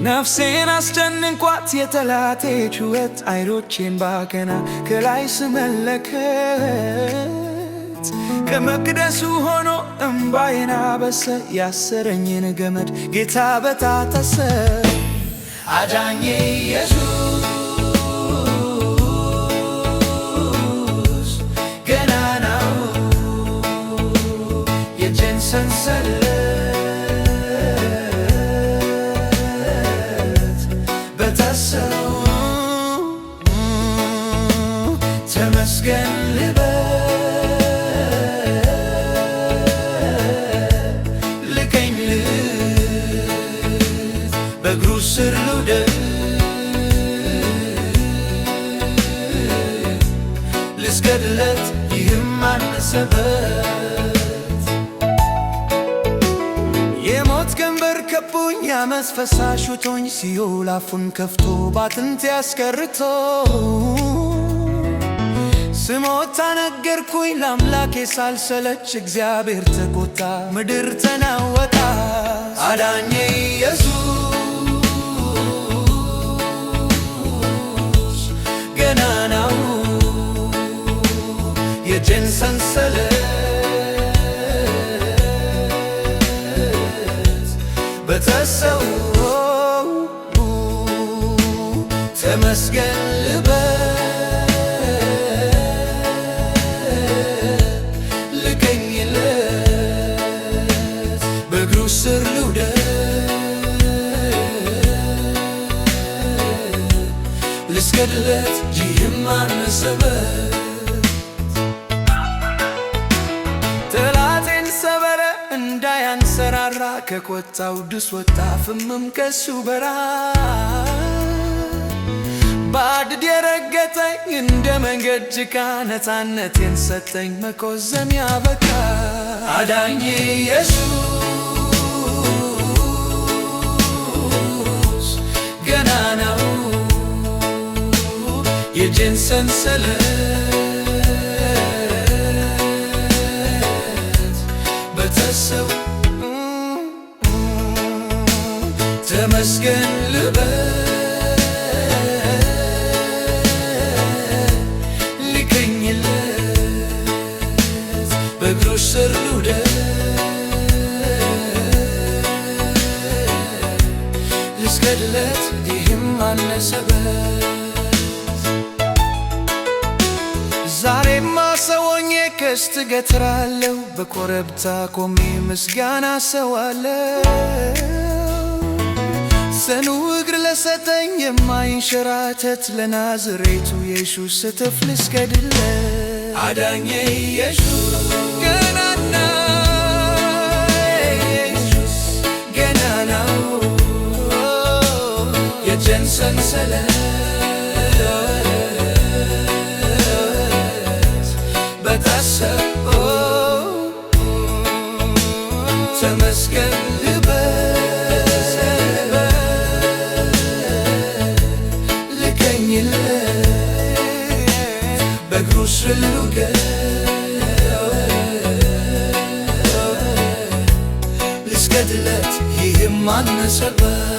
ነፍሴን አስጨንቋት የጠላቴ ጩኸት አይኖቼን ባቀና ከላይ ስመለከት ከመቅደሱ ሆኖ እምባዬን አበሰ ያሰረኝን ገመድ ጌታ በጣጠሰ አዳኜ ኢየሱስ ገናናው የእጄን ሰንሰለት በታሰረው ተመስገን ልበል በእግሩ ስር ልውደቅ ልስገድለት ይህም አነሰበት የሞት ቀንበር ከቦኝ የዓመፅ ፈሳሽ ውጦኝ ሲኦል አፉን ከፍቶ ባጥንቴ አስቀርቶ ስሞታ ነገርኩኝ ለአምላኬ ሳልሰለች እግዚአብሔር ተቆጣ ምድር ተናወጣ አዳኜ ኢየሱስ ገናናው የእጄን ሰንሰለት በጣሰው ተመስገን ልበል ልገኝለት በእግሩ ስር ልውደቅ ልስገድለት ይህም አነሰበት ጠላቴን ሰበረ እንዳያንሰራራ ከቆጣው ድስ ወጣ ፍምም ከሱ በራ ባዕድ የረገጠኝ እንደ መንገድ ጭቃ ነፃነቴን ሰጠኝ መኮዘሚያ በቃ አዳኜ ኢየሱስ ገናናው የእጄን ሰንሰለት በጣሰው ተመስገን ልበል ልገኝለት በእግሩ ስር ልውደቅ ልስገድለት ይህም አነሰበት ዛሬማ ሰው ሆኜ ቀስት እገትራለሁ በኮረብታ ቆሜ ምስጋና ሰዋለሁ ጽኑ እግር ለሰጠኝ የማይንሸራተት ለናዝሬቱ ኢየሱስ እጥፍ ልስገድለት አዳኜ ኢየሱስ ኢየሱስ ገናናው የእጄን ሰንሰለት በጣሰው ተመስገን ልበል ልገኝለት በእግሩ ስር ልውደቅ ልስገድለት ይህም አነሰበት